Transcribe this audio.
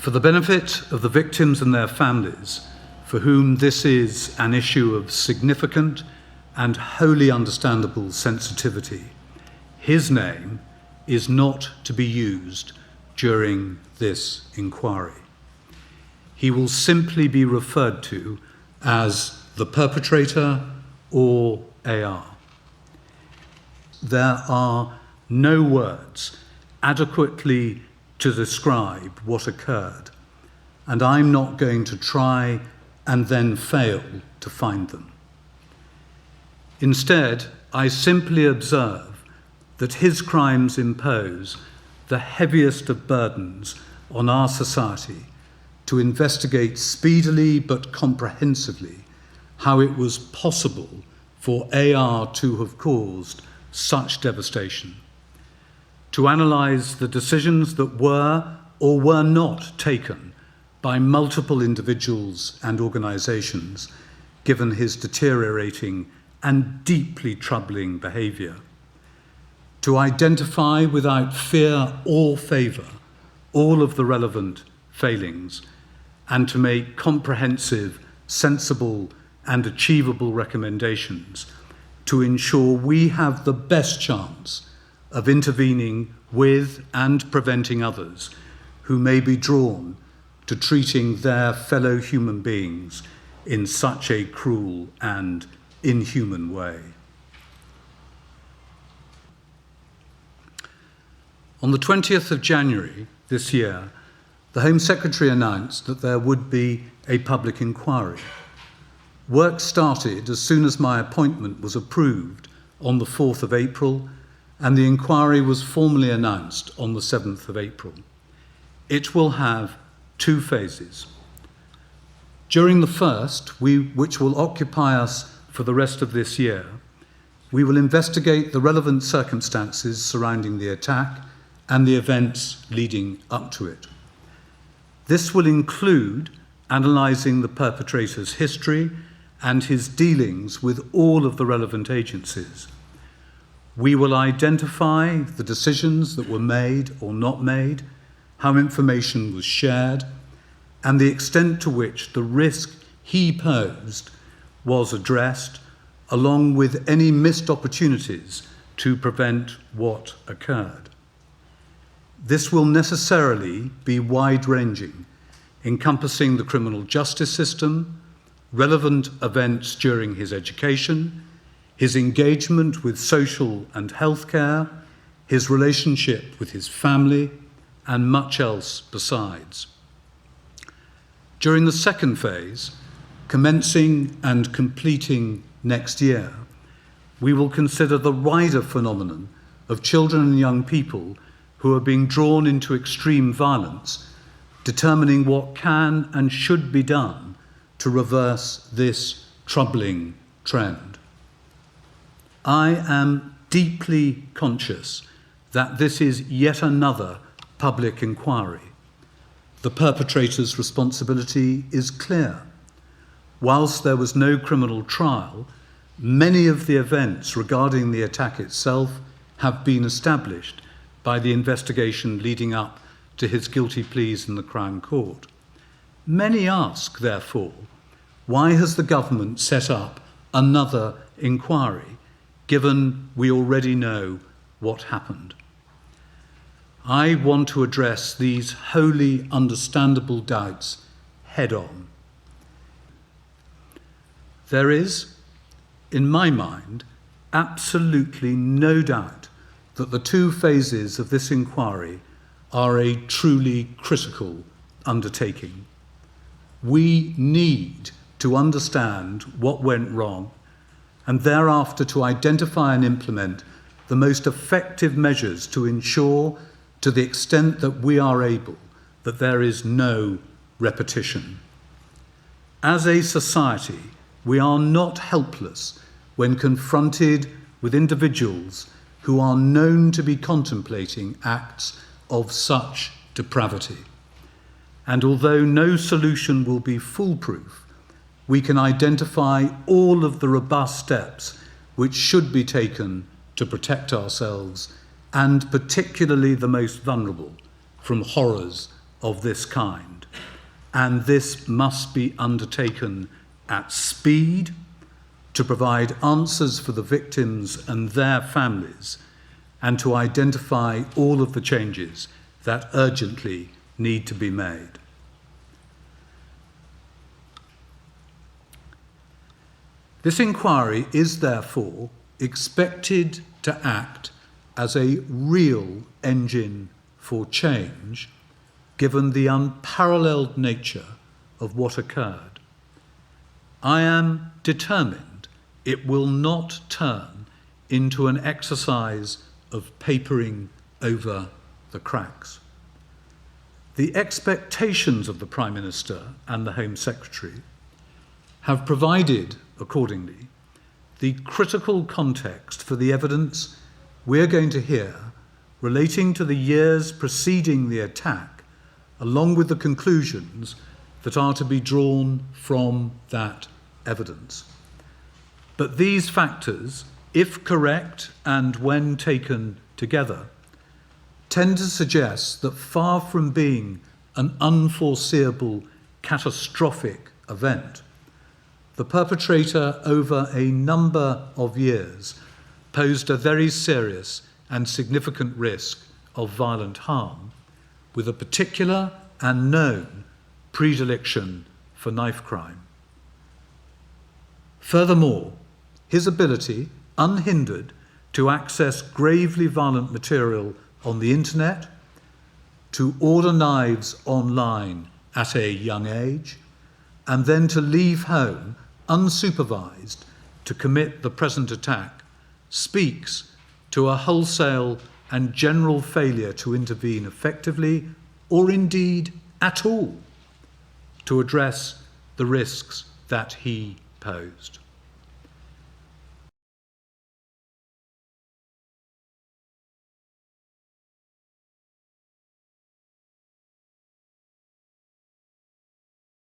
For the benefit of the victims and their families, for whom this is an issue of significant and wholly understandable sensitivity, his name is not to be used during this inquiry. He will simply be referred to as the perpetrator or AR. There are no words adequately to describe what occurred, and I'm not going to try and then fail to find them. Instead, I simply observe that his crimes impose the heaviest of burdens on our society to investigate speedily but comprehensively how it was possible for AR to have caused such devastation, to analyse the decisions that were or were not taken by multiple individuals and organisations, given his deteriorating and deeply troubling behaviour, to identify without fear or favour all of the relevant failings, and to make comprehensive, sensible and achievable recommendations to ensure we have the best chance of intervening with and preventing others who may be drawn to treating their fellow human beings in such a cruel and inhuman way. On the 20th of January this year, the Home Secretary announced that there would be a public inquiry. Work started as soon as my appointment was approved on the 4th of April, and the inquiry was formally announced on the 7th of April. It will have 2 phases. During the first, which will occupy us for the rest of this year, we will investigate the relevant circumstances surrounding the attack and the events leading up to it. This will include analysing the perpetrator's history and his dealings with all of the relevant agencies. We will identify the decisions that were made or not made, how information was shared, and the extent to which the risk he posed was addressed, along with any missed opportunities to prevent what occurred. This will necessarily be wide-ranging, encompassing the criminal justice system, relevant events during his education, his engagement with social and healthcare, his relationship with his family, and much else besides. During the second phase, commencing and completing next year, we will consider the wider phenomenon of children and young people who are being drawn into extreme violence, determining what can and should be done to reverse this troubling trend. I am deeply conscious that this is yet another public inquiry. The perpetrator's responsibility is clear. Whilst there was no criminal trial, many of the events regarding the attack itself have been established by the investigation leading up to his guilty pleas in the Crown Court. Many ask, therefore, why has the government set up another inquiry, given we already know what happened? I want to address these wholly understandable doubts head on. There is, in my mind, absolutely no doubt that the 2 phases of this inquiry are a truly critical undertaking. We need to understand what went wrong and thereafter to identify and implement the most effective measures to ensure, to the extent that we are able, that there is no repetition. As a society, we are not helpless when confronted with individuals who are known to be contemplating acts of such depravity. And although no solution will be foolproof, we can identify all of the robust steps which should be taken to protect ourselves, and particularly the most vulnerable, from horrors of this kind, and this must be undertaken at speed to provide answers for the victims and their families, and to identify all of the changes that urgently need to be made. This inquiry is therefore expected to act as a real engine for change, given the unparalleled nature of what occurred. I am determined it will not turn into an exercise of papering over the cracks. The expectations of the Prime Minister and the Home Secretary have provided, accordingly, the critical context for the evidence we're going to hear relating to the years preceding the attack, along with the conclusions that are to be drawn from that evidence. But these factors, if correct and when taken together, tend to suggest that far from being an unforeseeable catastrophic event, the perpetrator over a number of years posed a very serious and significant risk of violent harm, with a particular and known predilection for knife crime. Furthermore, his ability, unhindered, to access gravely violent material on the internet, to order knives online at a young age, and then to leave home unsupervised to commit the present attack, speaks to a wholesale and general failure to intervene effectively, or indeed at all, to address the risks that he posed.